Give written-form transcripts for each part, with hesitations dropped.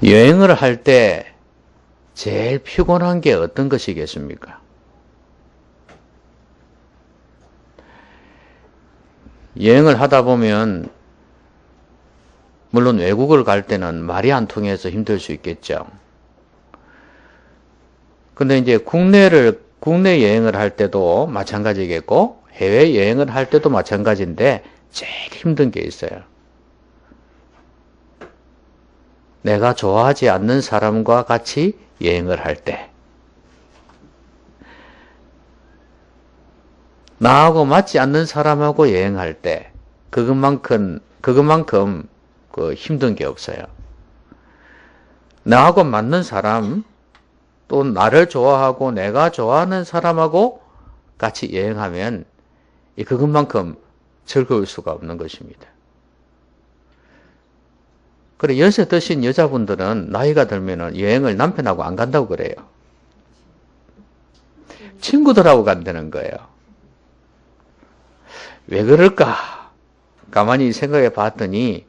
여행을 할 때 제일 피곤한 게 어떤 것이겠습니까? 여행을 하다 보면 물론 외국을 갈 때는 말이 안 통해서 힘들 수 있겠죠. 근데 이제 국내 여행을 할 때도 마찬가지겠고 해외 여행을 할 때도 마찬가지인데 제일 힘든 게 있어요. 내가 좋아하지 않는 사람과 같이 여행을 할 때, 나하고 맞지 않는 사람하고 여행할 때, 그것만큼 힘든 게 없어요. 나하고 맞는 사람, 또 나를 좋아하고 내가 좋아하는 사람하고 같이 여행하면 그것만큼 즐거울 수가 없는 것입니다. 그래, 연세 드신 여자분들은 나이가 들면은 여행을 남편하고 안 간다고 그래요. 친구들하고 간다는 거예요. 왜 그럴까? 가만히 생각해 봤더니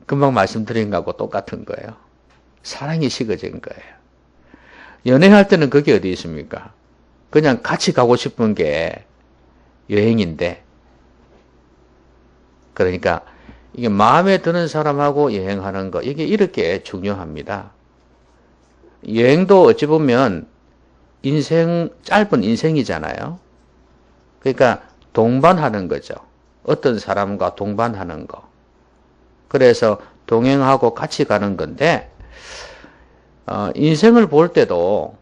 금방 말씀드린 거하고 똑같은 거예요. 사랑이 식어진 거예요. 연애할 때는 그게 어디 있습니까? 그냥 같이 가고 싶은 게 여행인데, 그러니까 이게 마음에 드는 사람하고 여행하는 거, 이게 이렇게 중요합니다. 여행도 어찌 보면 짧은 인생이잖아요. 그러니까 동반하는 거죠. 어떤 사람과 동반하는 거. 그래서 동행하고 같이 가는 건데, 인생을 볼 때도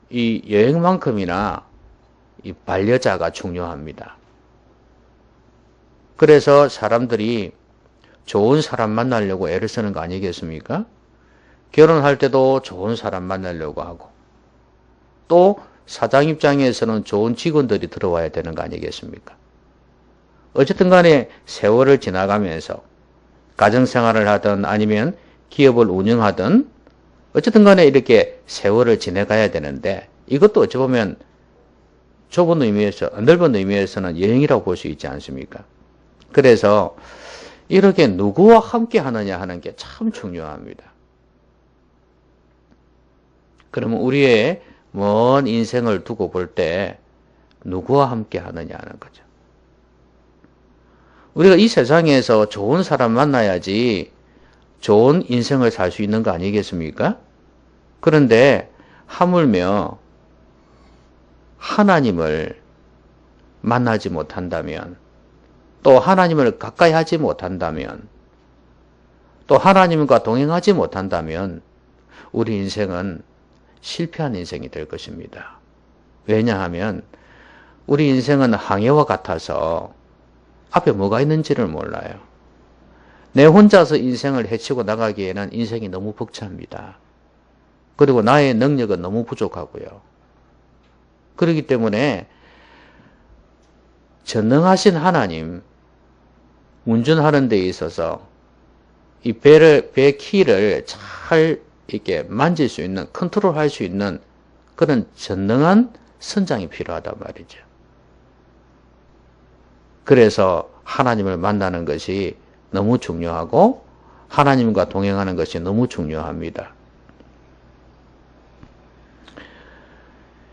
이 여행만큼이나 이 반려자가 중요합니다. 그래서 사람들이 좋은 사람 만나려고 애를 쓰는 거 아니겠습니까? 결혼할 때도 좋은 사람 만나려고 하고, 또 사장 입장에서는 좋은 직원들이 들어와야 되는 거 아니겠습니까? 어쨌든 간에 세월을 지나가면서 가정생활을 하든 아니면 기업을 운영하든 어쨌든 간에 이렇게 세월을 지내가야 되는데, 이것도 어찌 보면 넓은 의미에서는 여행이라고 볼 수 있지 않습니까? 그래서 이렇게 누구와 함께 하느냐 하는 게 참 중요합니다. 그러면 우리의 먼 인생을 두고 볼 때 누구와 함께 하느냐 하는 거죠. 우리가 이 세상에서 좋은 사람 만나야지 좋은 인생을 살 수 있는 거 아니겠습니까? 그런데 하물며 하나님을 만나지 못한다면, 또 하나님을 가까이 하지 못한다면, 또 하나님과 동행하지 못한다면 우리 인생은 실패한 인생이 될 것입니다. 왜냐하면 우리 인생은 항해와 같아서 앞에 뭐가 있는지를 몰라요. 내 혼자서 인생을 헤치고 나가기에는 인생이 너무 벅찹니다. 그리고 나의 능력은 너무 부족하고요. 그렇기 때문에 전능하신 하나님, 운전하는 데 있어서 이 배 키를 잘 이렇게 만질 수 있는, 컨트롤할 수 있는 그런 전능한 선장이 필요하단 말이죠. 그래서 하나님을 만나는 것이 너무 중요하고 하나님과 동행하는 것이 너무 중요합니다.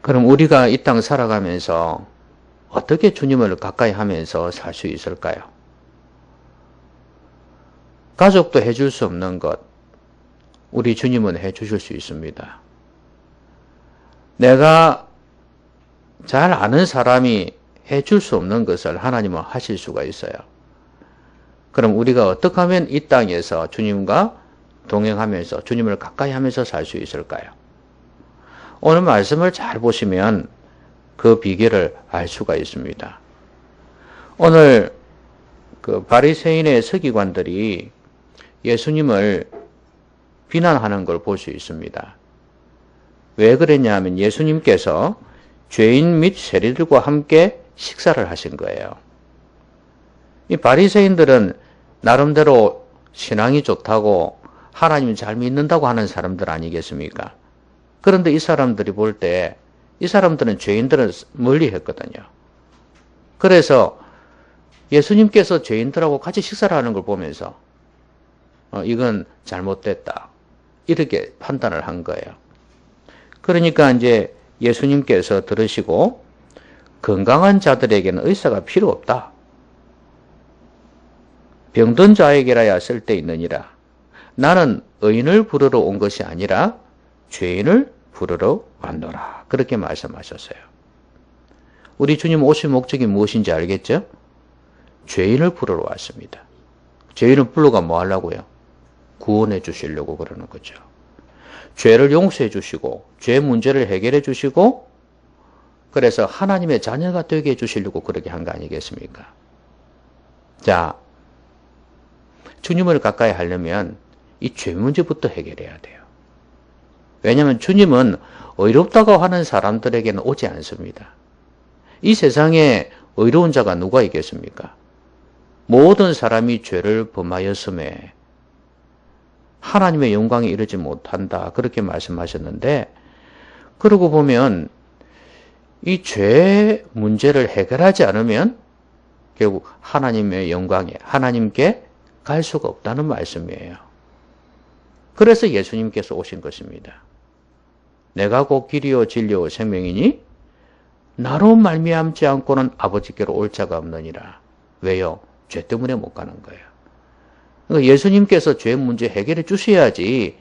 그럼 우리가 이 땅 살아가면서 어떻게 주님을 가까이 하면서 살 수 있을까요? 가족도 해줄 수 없는 것, 우리 주님은 해주실 수 있습니다. 내가 잘 아는 사람이 해줄 수 없는 것을 하나님은 하실 수가 있어요. 그럼 우리가 어떻게 하면 이 땅에서 주님과 동행하면서 주님을 가까이 하면서 살 수 있을까요? 오늘 말씀을 잘 보시면 그 비결을 알 수가 있습니다. 오늘 그 바리새인의 서기관들이 예수님을 비난하는 걸 볼 수 있습니다. 왜 그랬냐 하면 예수님께서 죄인 및 세리들과 함께 식사를 하신 거예요. 이 바리새인들은 나름대로 신앙이 좋다고 하나님을 잘 믿는다고 하는 사람들 아니겠습니까? 그런데 이 사람들이 볼 때 이 사람들은 죄인들은 멀리 했거든요. 그래서 예수님께서 죄인들하고 같이 식사를 하는 걸 보면서 이건 잘못됐다. 이렇게 판단을 한 거예요. 그러니까 이제 예수님께서 들으시고 건강한 자들에게는 의사가 필요 없다. 병든 자에게라야 쓸데있느니라. 나는 의인을 부르러 온 것이 아니라 죄인을 부르러 왔노라. 그렇게 말씀하셨어요. 우리 주님 오신 목적이 무엇인지 알겠죠? 죄인을 부르러 왔습니다. 죄인을 불러가 뭐 하려고요? 구원해 주시려고 그러는 거죠. 죄를 용서해 주시고 죄 문제를 해결해 주시고 그래서 하나님의 자녀가 되게 해 주시려고 그렇게 한 거 아니겠습니까? 자, 주님을 가까이 하려면 이 죄 문제부터 해결해야 돼요. 왜냐하면 주님은 의롭다고 하는 사람들에게는 오지 않습니다. 이 세상에 의로운 자가 누가 있겠습니까? 모든 사람이 죄를 범하였음에 하나님의 영광에 이르지 못한다. 그렇게 말씀하셨는데 그러고 보면 이 죄 문제를 해결하지 않으면 결국 하나님의 영광에 하나님께 갈 수가 없다는 말씀이에요. 그래서 예수님께서 오신 것입니다. 내가 곧 길이요 진리요 생명이니 나로 말미암지 않고는 아버지께로 올 자가 없느니라. 왜요? 죄 때문에 못 가는 거예요. 그러니까 예수님께서 죄 문제 해결해 주셔야지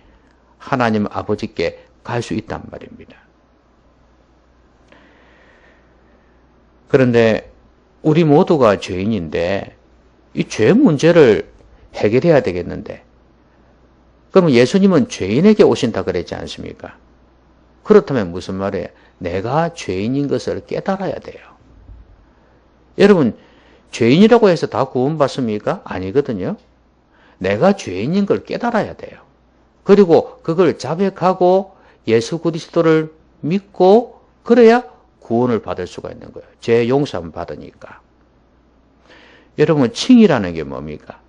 하나님 아버지께 갈 수 있단 말입니다. 그런데 우리 모두가 죄인인데 이 죄 문제를 해결해야 되겠는데 그러면 예수님은 죄인에게 오신다 그랬지 않습니까? 그렇다면 무슨 말이에요? 내가 죄인인 것을 깨달아야 돼요. 여러분 죄인이라고 해서 다 구원받습니까? 아니거든요. 내가 죄인인 걸 깨달아야 돼요. 그리고 그걸 자백하고 예수 그리스도를 믿고 그래야 구원을 받을 수가 있는 거예요. 죄 용서함 받으니까. 여러분 칭의라는 게 뭡니까?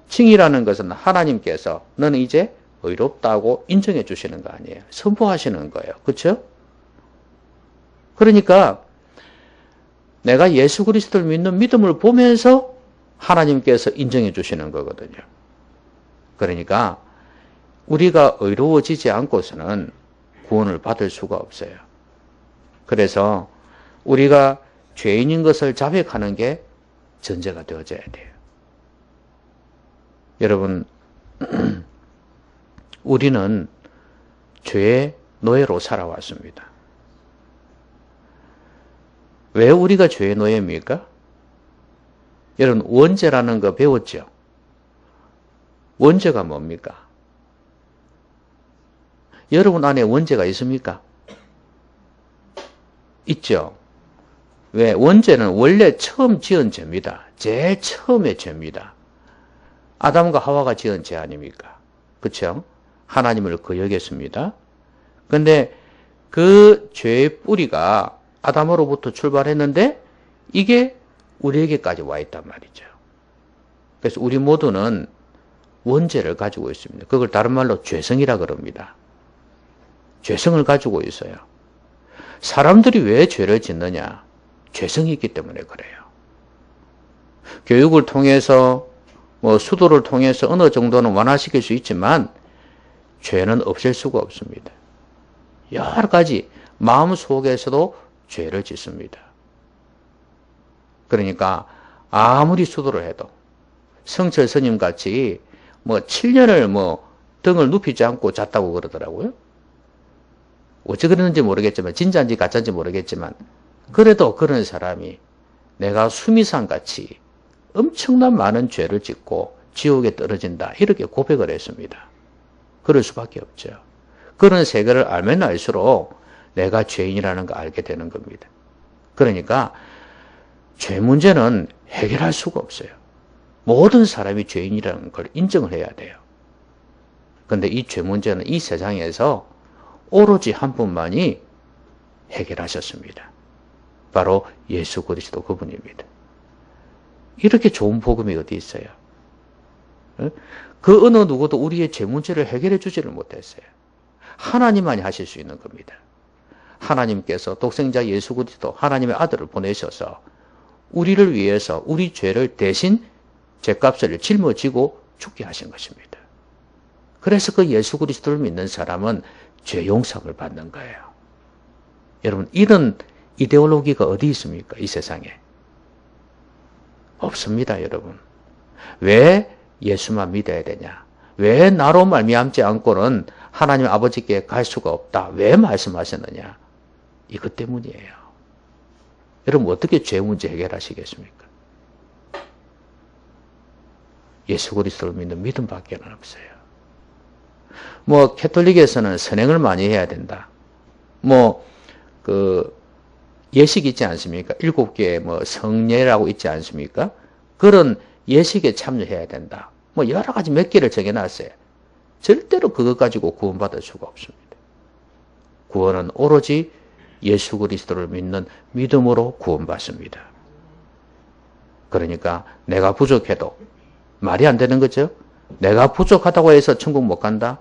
칭의라는 것은 하나님께서 너는 이제 의롭다고 인정해 주시는 거 아니에요. 선포하시는 거예요. 그렇죠? 그러니까 내가 예수 그리스도를 믿는 믿음을 보면서 하나님께서 인정해 주시는 거거든요. 그러니까 우리가 의로워지지 않고서는 구원을 받을 수가 없어요. 그래서 우리가 죄인인 것을 자백하는 게 전제가 되어져야 돼요. 여러분 우리는 죄의 노예로 살아왔습니다. 왜 우리가 죄의 노예입니까? 여러분 원죄라는 거 배웠죠? 원죄가 뭡니까? 여러분 안에 원죄가 있습니까? 있죠? 왜? 원죄는 원래 처음 지은 죄입니다. 제일 처음의 죄입니다. 아담과 하와가 지은 죄 아닙니까? 그렇죠? 하나님을 거역했습니다. 근데 그 죄의 뿌리가 아담으로부터 출발했는데 이게 우리에게까지 와 있단 말이죠. 그래서 우리 모두는 원죄를 가지고 있습니다. 그걸 다른 말로 죄성이라 그럽니다. 죄성을 가지고 있어요. 사람들이 왜 죄를 짓느냐? 죄성이 있기 때문에 그래요. 교육을 통해서 수도를 통해서 어느 정도는 완화시킬 수 있지만 죄는 없앨 수가 없습니다. 여러 가지 마음 속에서도 죄를 짓습니다. 그러니까 아무리 수도를 해도 성철 스님 같이 7년을 등을 눕히지 않고 잤다고 그러더라고요. 어찌 그러는지 모르겠지만 진짜인지 가짜인지 모르겠지만 그래도 그런 사람이 내가 수미상같이 엄청난 많은 죄를 짓고 지옥에 떨어진다 이렇게 고백을 했습니다. 그럴 수밖에 없죠. 그런 세계를 알면 알수록 내가 죄인이라는 거 알게 되는 겁니다. 그러니까 죄 문제는 해결할 수가 없어요. 모든 사람이 죄인이라는 걸 인정을 해야 돼요. 그런데 이 죄 문제는 이 세상에서 오로지 한 분만이 해결하셨습니다. 바로 예수 그리스도 그분입니다. 이렇게 좋은 복음이 어디 있어요? 그 어느 누구도 우리의 죄 문제를 해결해 주지를 못했어요. 하나님만이 하실 수 있는 겁니다. 하나님께서 독생자 예수 그리스도 하나님의 아들을 보내셔서 우리를 위해서 우리 죄를 대신 죄값을 짊어지고 죽게 하신 것입니다. 그래서 그 예수 그리스도를 믿는 사람은 죄 용서를 받는 거예요. 여러분, 이런 이데올로기가 어디 있습니까? 이 세상에. 없습니다, 여러분. 왜 예수만 믿어야 되냐? 왜 나로 말미암지 않고는 하나님 아버지께 갈 수가 없다? 왜 말씀하셨느냐? 이것 때문이에요. 여러분, 어떻게 죄 문제 해결하시겠습니까? 예수 그리스도를 믿는 믿음밖에 없어요. 뭐 캐톨릭에서는 선행을 많이 해야 된다. 뭐 그 예식 있지 않습니까? 7개의 뭐 성례라고 있지 않습니까? 그런 예식에 참여해야 된다. 뭐 여러 가지 몇 개를 정해놨어요. 절대로 그것 가지고 구원받을 수가 없습니다. 구원은 오로지 예수 그리스도를 믿는 믿음으로 구원받습니다. 그러니까 내가 부족해도 말이 안 되는 거죠. 내가 부족하다고 해서 천국 못 간다?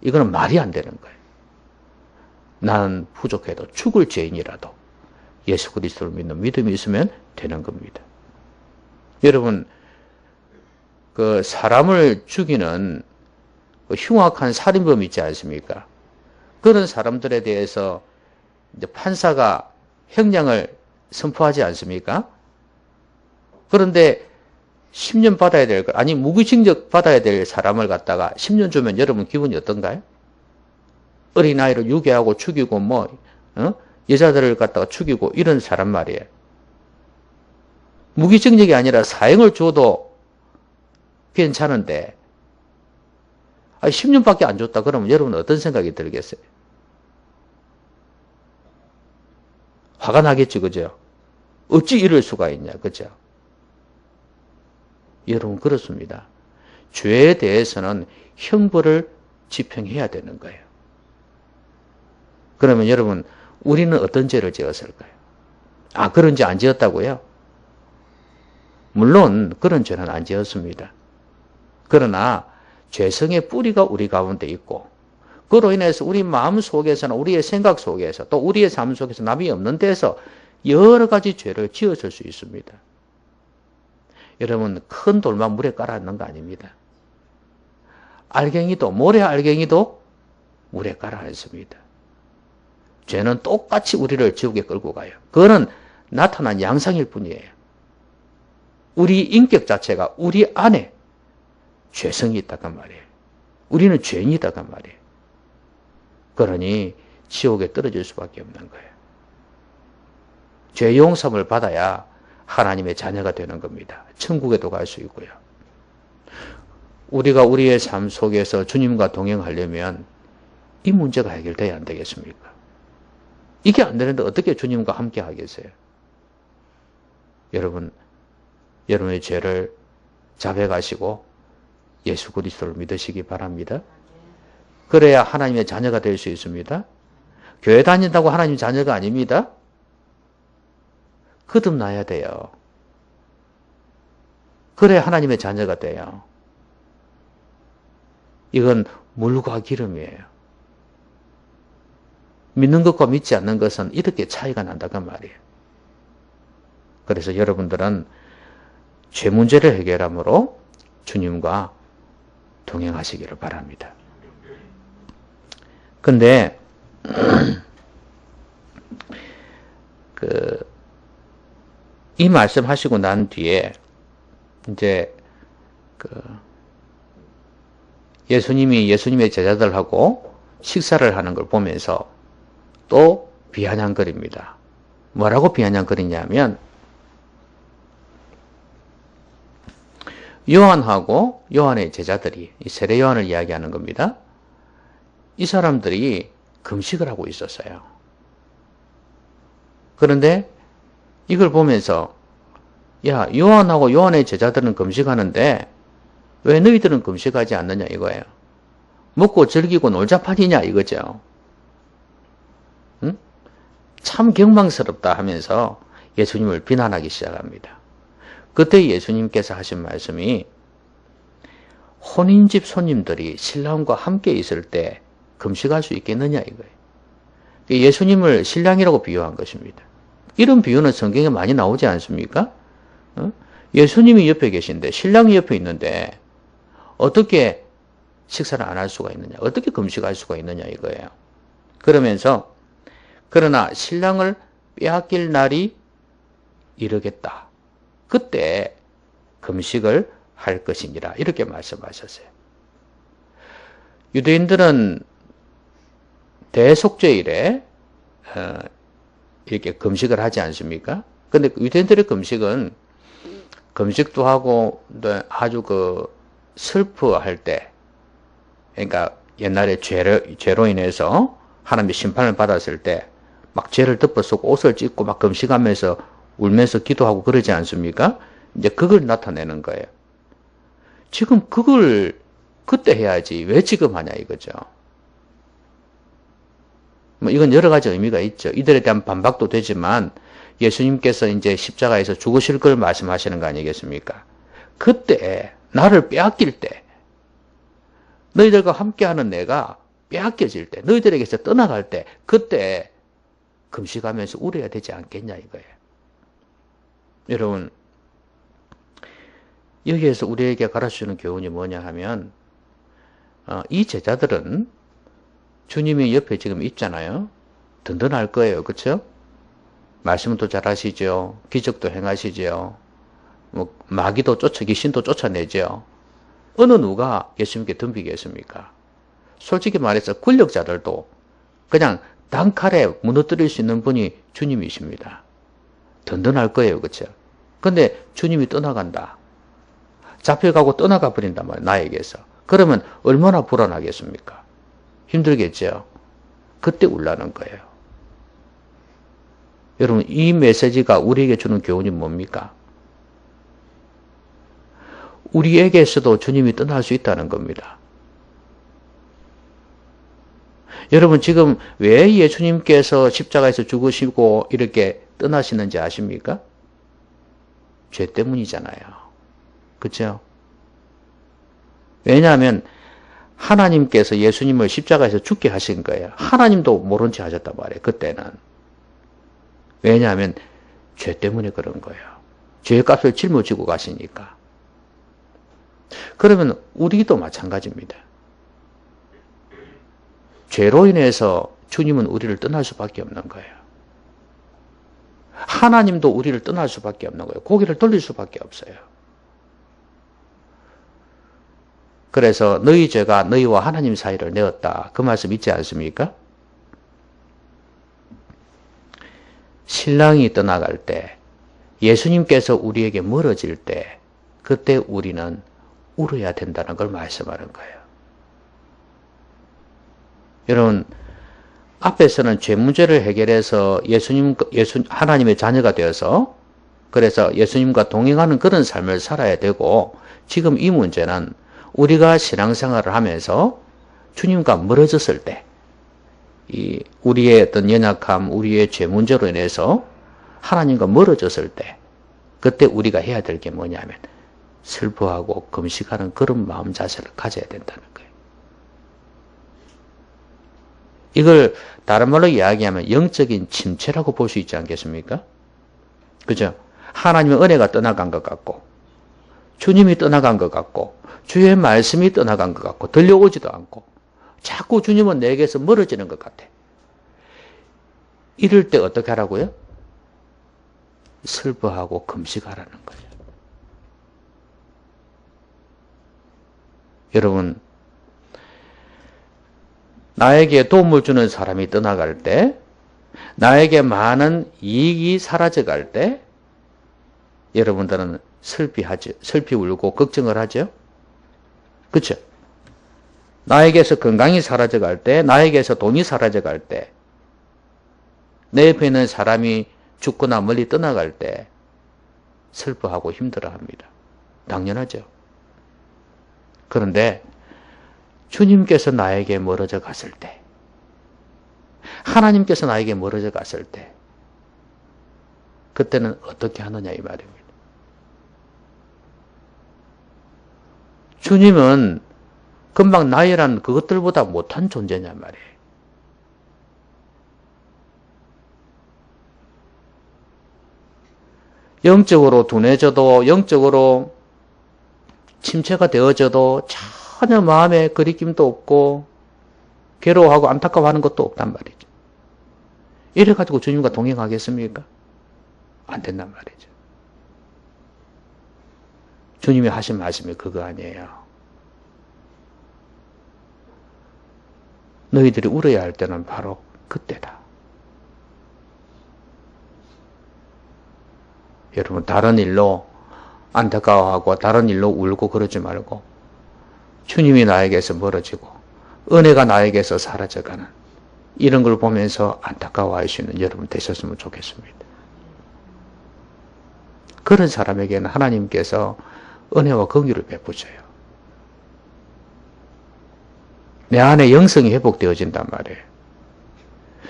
이거는 말이 안 되는 거예요. 나는 부족해도 죽을 죄인이라도 예수 그리스도를 믿는 믿음이 있으면 되는 겁니다. 여러분, 그 사람을 죽이는 그 흉악한 살인범 있지 않습니까? 그런 사람들에 대해서 이제 판사가 형량을 선포하지 않습니까? 그런데 10년 받아야 될 거, 아니 무기징역 받아야 될 사람을 갖다가 10년 주면 여러분 기분이 어떤가요? 어린아이를 유괴하고 죽이고 여자들을 갖다가 죽이고 이런 사람 말이에요. 무기징역이 아니라 사형을 줘도 괜찮은데 10년밖에 안 줬다 그러면 여러분 어떤 생각이 들겠어요? 화가 나겠지, 그죠? 어찌 이럴 수가 있냐, 그죠? 여러분, 그렇습니다. 죄에 대해서는 형벌을 집행해야 되는 거예요. 그러면 여러분, 우리는 어떤 죄를 지었을까요? 그런 죄 안 지었다고요? 물론 그런 죄는 안 지었습니다. 그러나 죄성의 뿌리가 우리 가운데 있고 그로 인해서 우리 마음 속에서나 우리의 생각 속에서 또 우리의 삶 속에서 남이 없는 데서 여러 가지 죄를 지었을 수 있습니다. 여러분, 큰 돌만 물에 깔아놓는 거 아닙니다. 알갱이도, 모래 알갱이도 물에 깔아놨습니다. 죄는 똑같이 우리를 지옥에 끌고 가요. 그거는 나타난 양상일 뿐이에요. 우리 인격 자체가 우리 안에 죄성이 있다간 말이에요. 우리는 죄인이다간 말이에요. 그러니 지옥에 떨어질 수밖에 없는 거예요. 죄 용서를 받아야 하나님의 자녀가 되는 겁니다. 천국에도 갈 수 있고요. 우리가 우리의 삶 속에서 주님과 동행하려면 이 문제가 해결돼야 안 되겠습니까? 이게 안 되는데 어떻게 주님과 함께 하겠어요? 여러분, 여러분의 죄를 자백하시고 예수 그리스도를 믿으시기 바랍니다. 그래야 하나님의 자녀가 될 수 있습니다. 교회 다닌다고 하나님 자녀가 아닙니다. 거듭나야 돼요. 그래야 하나님의 자녀가 돼요. 이건 물과 기름이에요. 믿는 것과 믿지 않는 것은 이렇게 차이가 난다는 말이에요. 그래서 여러분들은 죄 문제를 해결함으로 주님과 동행하시기를 바랍니다. 근데 이 말씀하시고 난 뒤에 이제 예수님이 예수님의 제자들하고 식사를 하는 걸 보면서 또 비아냥거립니다. 뭐라고 비아냥거리냐면 요한하고 요한의 제자들이 이 세례 요한을 이야기하는 겁니다. 이 사람들이 금식을 하고 있었어요. 그런데 이걸 보면서 야, 요한하고 요한의 제자들은 금식하는데 왜 너희들은 금식하지 않느냐 이거예요. 먹고 즐기고 놀자판이냐 이거죠. 응? 참 경망스럽다 하면서 예수님을 비난하기 시작합니다. 그때 예수님께서 하신 말씀이 혼인집 손님들이 신랑과 함께 있을 때 금식할 수 있겠느냐 이거예요. 예수님을 신랑이라고 비유한 것입니다. 이런 비유는 성경에 많이 나오지 않습니까? 예수님이 옆에 계신데 신랑이 옆에 있는데 어떻게 식사를 안 할 수가 있느냐? 어떻게 금식할 수가 있느냐 이거예요. 그러면서 그러나 신랑을 빼앗길 날이 이르겠다. 그때 금식을 할 것이니라. 이렇게 말씀하셨어요. 유대인들은 대속죄일에 이렇게 금식을 하지 않습니까? 근데 유대인들의 금식은 금식도 하고 아주 슬퍼할 때, 그러니까 옛날에 죄로 인해서 하나님의 심판을 받았을 때 막 죄를 덮어쓰고 옷을 찢고 막 금식하면서 울면서 기도하고 그러지 않습니까? 이제 그걸 나타내는 거예요. 지금 그걸 그때 해야지 왜 지금 하냐 이거죠. 뭐 이건 여러 가지 의미가 있죠. 이들에 대한 반박도 되지만 예수님께서 이제 십자가에서 죽으실 걸 말씀하시는 거 아니겠습니까? 그때 나를 빼앗길 때, 너희들과 함께하는 내가 빼앗겨질 때, 너희들에게서 떠나갈 때, 그때 금식하면서 울어야 되지 않겠냐 이거예요. 여러분, 여기에서 우리에게 가르쳐주는 교훈이 뭐냐 하면 이 제자들은 주님이 옆에 지금 있잖아요. 든든할 거예요. 그렇죠? 말씀도 잘하시죠. 기적도 행하시죠. 뭐 마귀도 귀신도 쫓아내죠. 어느 누가 예수님께 덤비겠습니까? 솔직히 말해서 권력자들도 그냥 단칼에 무너뜨릴 수 있는 분이 주님이십니다. 든든할 거예요. 그렇죠? 근데 주님이 떠나간다. 잡혀가고 떠나가 버린단 말이에요. 나에게서. 그러면 얼마나 불안하겠습니까? 힘들겠죠? 그때 울라는 거예요. 여러분, 이 메시지가 우리에게 주는 교훈이 뭡니까? 우리에게서도 주님이 떠날 수 있다는 겁니다. 여러분, 지금 왜 예수님께서 십자가에서 죽으시고 이렇게 떠나시는지 아십니까? 죄 때문이잖아요. 그렇죠? 왜냐하면 하나님께서 예수님을 십자가에서 죽게 하신 거예요. 하나님도 모른 채 하셨단 말이에요. 그때는. 왜냐하면 죄 때문에 그런 거예요. 죄의 값을 짊어지고 가시니까. 그러면 우리도 마찬가지입니다. 죄로 인해서 주님은 우리를 떠날 수밖에 없는 거예요. 하나님도 우리를 떠날 수밖에 없는 거예요. 고개를 돌릴 수밖에 없어요. 그래서 너희 죄가 너희와 하나님 사이를 내었다. 그 말씀 있지 않습니까? 신랑이 떠나갈 때, 예수님께서 우리에게 멀어질 때, 그때 우리는 울어야 된다는 걸 말씀하는 거예요. 여러분, 앞에서는 죄 문제를 해결해서 하나님의 자녀가 되어서, 그래서 예수님과 동행하는 그런 삶을 살아야 되고, 지금 이 문제는 우리가 신앙생활을 하면서 주님과 멀어졌을 때, 우리의 어떤 연약함, 우리의 죄 문제로 인해서 하나님과 멀어졌을 때, 그때 우리가 해야 될 게 뭐냐면, 슬퍼하고 금식하는 그런 마음 자세를 가져야 된다는 거예요. 이걸 다른 말로 이야기하면 영적인 침체라고 볼 수 있지 않겠습니까? 그죠? 하나님의 은혜가 떠나간 것 같고, 주님이 떠나간 것 같고, 주의 말씀이 떠나간 것 같고, 들려오지도 않고, 자꾸 주님은 내게서 멀어지는 것 같아. 이럴 때 어떻게 하라고요? 슬퍼하고 금식하라는 거예요. 여러분, 나에게 도움을 주는 사람이 떠나갈 때, 나에게 많은 이익이 사라져갈 때, 여러분들은 슬피 울고 걱정을 하죠? 그렇죠? 나에게서 건강이 사라져갈 때, 나에게서 돈이 사라져갈 때, 내 옆에 있는 사람이 죽거나 멀리 떠나갈 때 슬퍼하고 힘들어합니다. 당연하죠. 그런데 주님께서 나에게 멀어져 갔을 때, 하나님께서 나에게 멀어져 갔을 때, 그때는 어떻게 하느냐 이 말입니다. 주님은 금방 나이란 그것들보다 못한 존재냐 말이에요. 영적으로 둔해져도, 영적으로 침체가 되어져도 전혀 마음에 거리낌도 없고 괴로워하고 안타까워하는 것도 없단 말이죠. 이래가지고 주님과 동행하겠습니까? 안 된단 말이죠. 주님이 하신 말씀이 그거 아니에요. 너희들이 울어야 할 때는 바로 그때다. 여러분, 다른 일로 안타까워하고 다른 일로 울고 그러지 말고 주님이 나에게서 멀어지고 은혜가 나에게서 사라져가는 이런 걸 보면서 안타까워할 수 있는 여러분 되셨으면 좋겠습니다. 그런 사람에게는 하나님께서 은혜와 긍휼을 베푸셔요. 내 안에 영성이 회복되어진단 말이에요.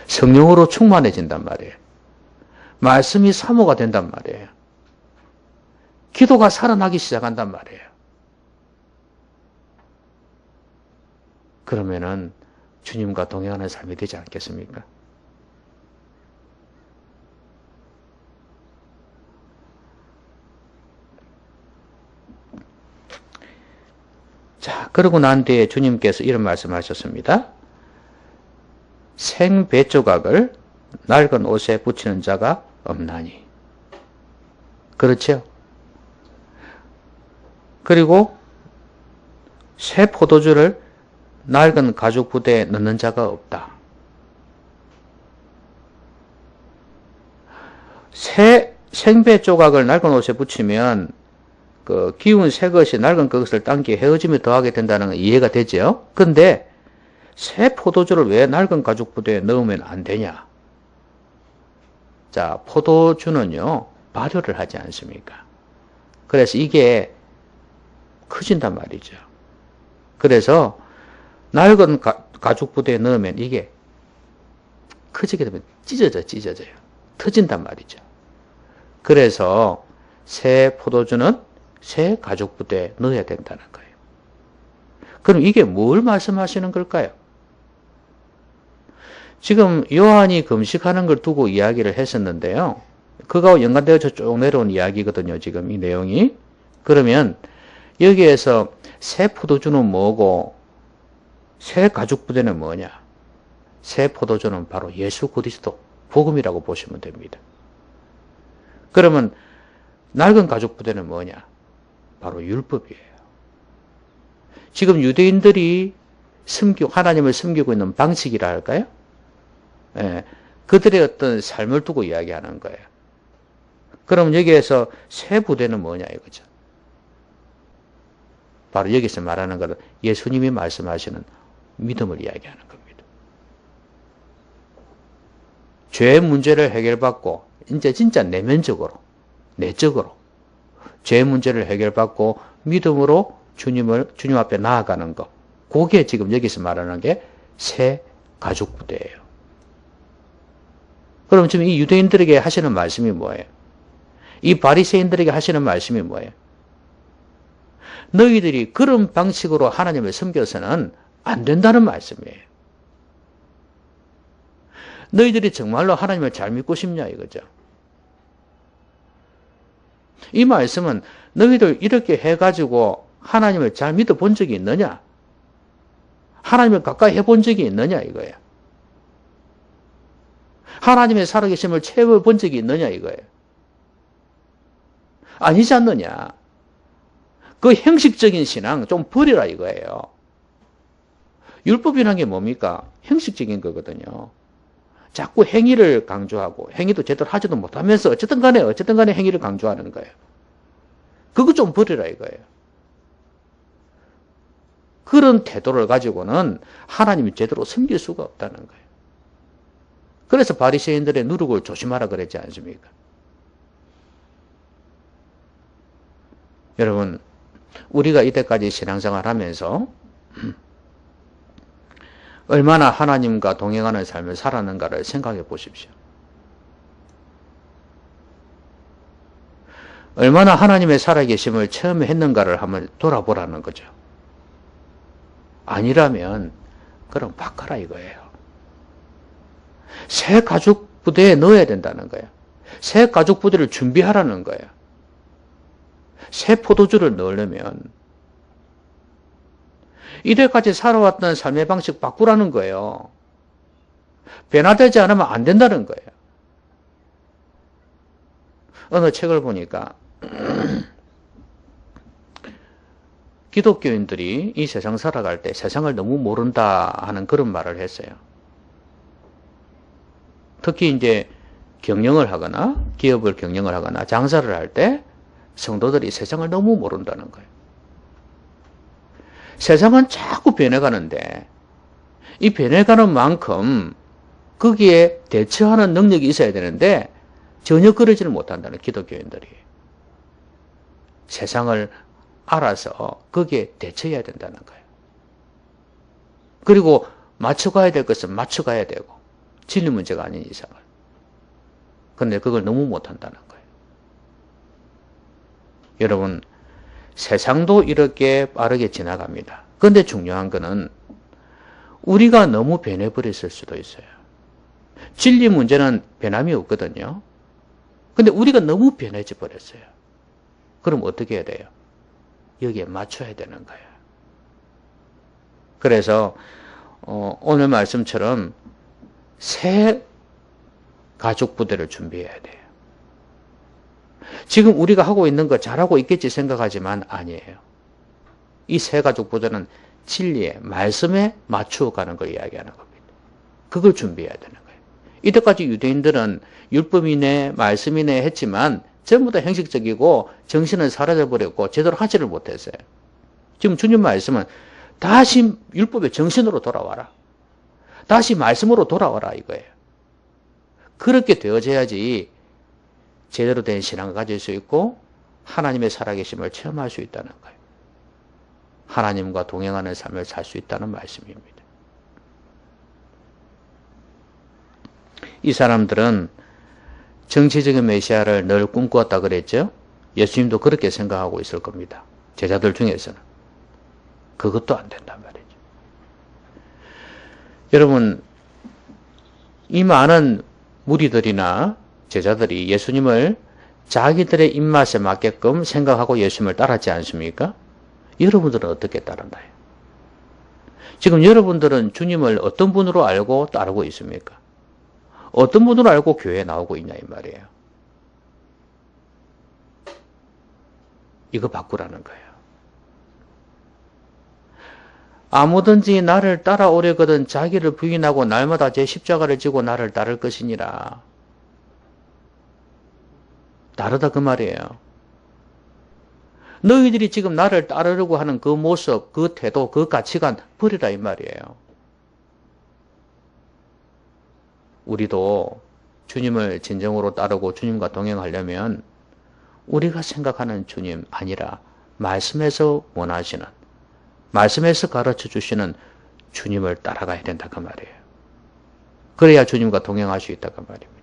성령으로 충만해진단 말이에요. 말씀이 사모가 된단 말이에요. 기도가 살아나기 시작한단 말이에요. 그러면은 주님과 동행하는 삶이 되지 않겠습니까? 자, 그러고 난 뒤에 주님께서 이런 말씀하셨습니다. 생배 조각을 낡은 옷에 붙이는 자가 없나니. 그렇죠? 그리고 새 포도주를 낡은 가죽 부대에 넣는 자가 없다. 새 생배 조각을 낡은 옷에 붙이면 그 기운 새 것이 낡은 것을 당기에 헤어짐이 더하게 된다는 건 이해가 되죠. 근데 새 포도주를 왜 낡은 가죽 부대에 넣으면 안 되냐? 자, 포도주는요 발효를 하지 않습니까? 그래서 이게 커진단 말이죠. 그래서 낡은 가죽 부대에 넣으면 이게 커지게 되면 찢어져요. 터진단 말이죠. 그래서 새 포도주는 새 가죽 부대에 넣어야 된다는 거예요. 그럼 이게 뭘 말씀하시는 걸까요? 지금 요한이 금식하는 걸 두고 이야기를 했었는데요. 그거와 연관되어서 쭉 내려온 이야기거든요. 지금 이 내용이. 그러면 여기에서 새 포도주는 뭐고 새 가죽 부대는 뭐냐? 새 포도주는 바로 예수 그리스도 복음이라고 보시면 됩니다. 그러면 낡은 가죽 부대는 뭐냐? 바로 율법이에요. 지금 유대인들이 하나님을 섬기고 있는 방식이라 할까요? 예, 그들의 어떤 삶을 두고 이야기하는 거예요. 그럼 여기에서 새 부대는 뭐냐 이거죠. 바로 여기서 말하는 것은 예수님이 말씀하시는 믿음을 이야기하는 겁니다. 죄의 문제를 해결받고 이제 진짜 내면적으로 내적으로 죄의 문제를 해결받고 믿음으로 주님 앞에 나아가는 것. 그게 지금 여기서 말하는 게 새 가죽 부대예요. 그럼 지금 이 유대인들에게 하시는 말씀이 뭐예요? 이 바리새인들에게 하시는 말씀이 뭐예요? 너희들이 그런 방식으로 하나님을 섬겨서는 안 된다는 말씀이에요. 너희들이 정말로 하나님을 잘 믿고 싶냐 이거죠. 이 말씀은 너희들 이렇게 해가지고 하나님을 잘 믿어본 적이 있느냐? 하나님을 가까이 해본 적이 있느냐 이거예요. 하나님의 살아계심을 체험해본 적이 있느냐 이거예요. 아니지 않느냐. 그 형식적인 신앙 좀 버리라 이거예요. 율법이라는 게 뭡니까? 형식적인 거거든요. 자꾸 행위를 강조하고 행위도 제대로 하지도 못하면서 어쨌든 간에 행위를 강조하는 거예요. 그거 좀 버리라 이거예요. 그런 태도를 가지고는 하나님이 제대로 섬길 수가 없다는 거예요. 그래서 바리새인들의 누룩을 조심하라 그랬지 않습니까? 여러분, 우리가 이때까지 신앙생활 하면서 얼마나 하나님과 동행하는 삶을 살았는가를 생각해 보십시오. 얼마나 하나님의 살아계심을 처음에 했는가를 한번 돌아보라는 거죠. 아니라면 그럼 바꿔라 이거예요. 새 가죽 부대에 넣어야 된다는 거예요. 새 가죽 부대를 준비하라는 거예요. 새 포도주를 넣으려면 이때까지 살아왔던 삶의 방식 바꾸라는 거예요. 변화되지 않으면 안 된다는 거예요. 어느 책을 보니까 기독교인들이 이 세상 살아갈 때 세상을 너무 모른다 하는 그런 말을 했어요. 특히 이제 경영을 하거나 기업을 경영을 하거나 장사를 할 때 성도들이 세상을 너무 모른다는 거예요. 세상은 자꾸 변해가는데 이 변해가는 만큼 거기에 대처하는 능력이 있어야 되는데 전혀 그러지는 못한다는 기독교인들이. 세상을 알아서 거기에 대처해야 된다는 거예요. 그리고 맞춰가야 될 것은 맞춰가야 되고 진리 문제가 아닌 이상을. 그런데 그걸 너무 못한다는 거예요. 여러분, 세상도 이렇게 빠르게 지나갑니다. 그런데 중요한 거는 우리가 너무 변해버렸을 수도 있어요. 진리 문제는 변함이 없거든요. 근데 우리가 너무 변해져 버렸어요. 그럼 어떻게 해야 돼요? 여기에 맞춰야 되는 거예요. 그래서 오늘 말씀처럼 새 가족 부대를 준비해야 돼요. 지금 우리가 하고 있는 거 잘하고 있겠지 생각하지만 아니에요. 이 새 가족 부대는 진리에, 말씀에 맞추어 가는 걸 이야기하는 겁니다. 그걸 준비해야 되는 거예요. 이때까지 유대인들은 율법이네, 말씀이네 했지만 전부 다 형식적이고 정신은 사라져버렸고 제대로 하지를 못했어요. 지금 주님 말씀은 다시 율법의 정신으로 돌아와라. 다시 말씀으로 돌아와라 이거예요. 그렇게 되어져야지 제대로 된 신앙을 가질 수 있고 하나님의 살아계심을 체험할 수 있다는 거예요. 하나님과 동행하는 삶을 살 수 있다는 말씀입니다. 이 사람들은 정치적인 메시아를 늘 꿈꾸었다 그랬죠. 예수님도 그렇게 생각하고 있을 겁니다. 제자들 중에서는. 그것도 안 된단 말이죠. 여러분, 이 많은 무리들이나 제자들이 예수님을 자기들의 입맛에 맞게끔 생각하고 예수님을 따랐지 않습니까? 여러분들은 어떻게 따르나요? 지금 여러분들은 주님을 어떤 분으로 알고 따르고 있습니까? 어떤 분으로 알고 교회에 나오고 있냐 이 말이에요. 이거 바꾸라는 거예요. 아무든지 나를 따라오려거든 자기를 부인하고 날마다 제 십자가를 지고 나를 따를 것이니라. 다르다 그 말이에요. 너희들이 지금 나를 따르려고 하는 그 모습, 그 태도, 그 가치관 버리라 이 말이에요. 우리도 주님을 진정으로 따르고 주님과 동행하려면 우리가 생각하는 주님 아니라 말씀에서 원하시는, 말씀에서 가르쳐 주시는 주님을 따라가야 된다 그 말이에요. 그래야 주님과 동행할 수 있다 그 말입니다.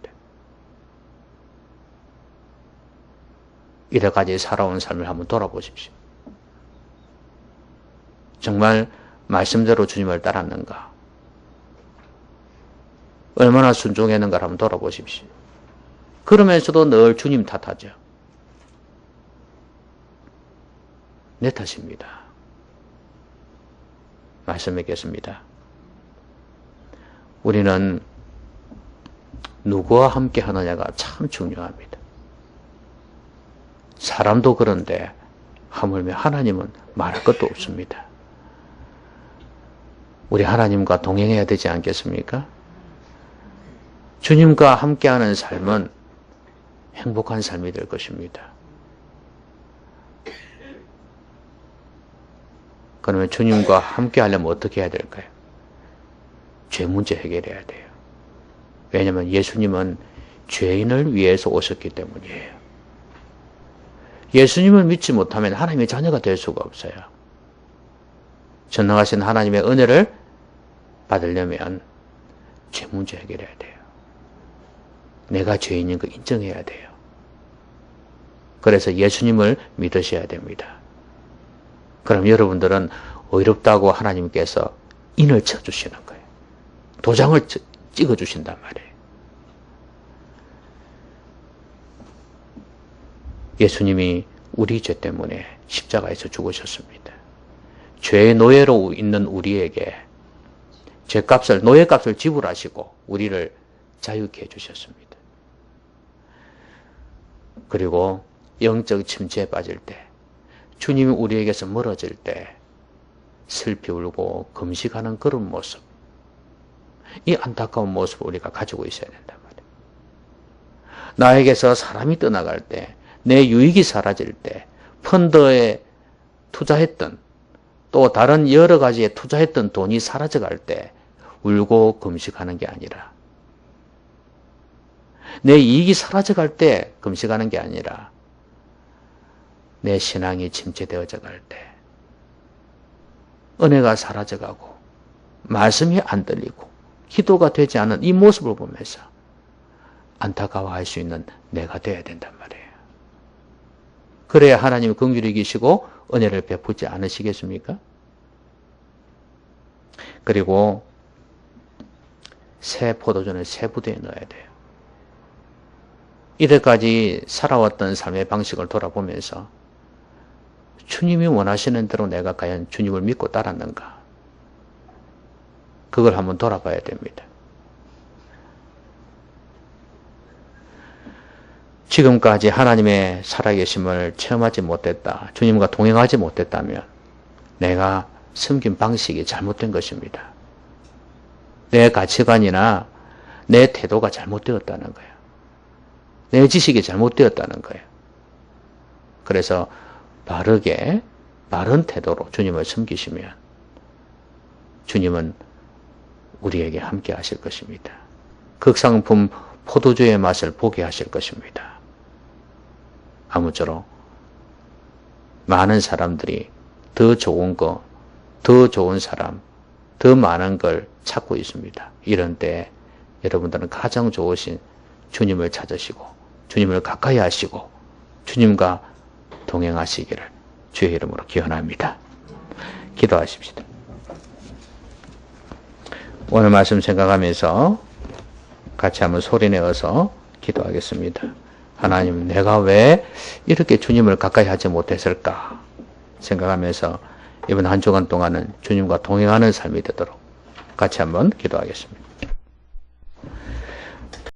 이래까지 살아온 삶을 한번 돌아보십시오. 정말 말씀대로 주님을 따랐는가? 얼마나 순종했는가를 한번 돌아보십시오. 그러면서도 늘 주님 탓하죠. 내 탓입니다. 말씀 맺겠습니다. 우리는 누구와 함께 하느냐가 참 중요합니다. 사람도 그런데 하물며 하나님은 말할 것도 없습니다. 우리 하나님과 동행해야 되지 않겠습니까? 주님과 함께하는 삶은 행복한 삶이 될 것입니다. 그러면 주님과 함께하려면 어떻게 해야 될까요? 죄 문제 해결해야 돼요. 왜냐하면 예수님은 죄인을 위해서 오셨기 때문이에요. 예수님을 믿지 못하면 하나님의 자녀가 될 수가 없어요. 전능하신 하나님의 은혜를 받으려면 죄 문제 해결해야 돼요. 내가 죄인인 거 인정해야 돼요. 그래서 예수님을 믿으셔야 됩니다. 그럼 여러분들은 의롭다고 하나님께서 인을 쳐주시는 거예요. 도장을 찍어주신단 말이에요. 예수님이 우리 죄 때문에 십자가에서 죽으셨습니다. 죄의 노예로 있는 우리에게 죄값을, 노예값을 지불하시고 우리를 자유케 해주셨습니다. 그리고 영적 침체에 빠질 때, 주님이 우리에게서 멀어질 때 슬피 울고 금식하는 그런 모습, 이 안타까운 모습을 우리가 가지고 있어야 된단 말이에요. 나에게서 사람이 떠나갈 때, 내 유익이 사라질 때, 펀드에 투자했던, 또 다른 여러 가지에 투자했던 돈이 사라져갈 때 울고 금식하는 게 아니라, 내 이익이 사라져갈 때 금식하는 게 아니라, 내 신앙이 침체되어져 갈 때, 은혜가 사라져가고 말씀이 안 들리고 기도가 되지 않은 이 모습을 보면서 안타까워할 수 있는 내가 되어야 된단 말이에요. 그래야 하나님이 긍휼히 계시고 은혜를 베푸지 않으시겠습니까? 그리고 새 포도주는 새 부대에 넣어야 돼요. 이때까지 살아왔던 삶의 방식을 돌아보면서 주님이 원하시는 대로 내가 과연 주님을 믿고 따랐는가? 그걸 한번 돌아봐야 됩니다. 지금까지 하나님의 살아계심을 체험하지 못했다, 주님과 동행하지 못했다면 내가 섬긴 방식이 잘못된 것입니다. 내 가치관이나 내 태도가 잘못되었다는 거예요. 내 지식이 잘못되었다는 거예요. 그래서 바르게, 바른 태도로 주님을 섬기시면 주님은 우리에게 함께 하실 것입니다. 극상품 포도주의 맛을 보게 하실 것입니다. 아무쪼록 많은 사람들이 더 좋은 거, 더 좋은 사람, 더 많은 걸 찾고 있습니다. 이런 때 여러분들은 가장 좋으신 주님을 찾으시고 주님을 가까이 하시고 주님과 동행하시기를 주의 이름으로 기원합니다. 기도하십시다. 오늘 말씀 생각하면서 같이 한번 소리내어서 기도하겠습니다. 하나님, 내가 왜 이렇게 주님을 가까이 하지 못했을까 생각하면서 이번 한 주간 동안은 주님과 동행하는 삶이 되도록 같이 한번 기도하겠습니다.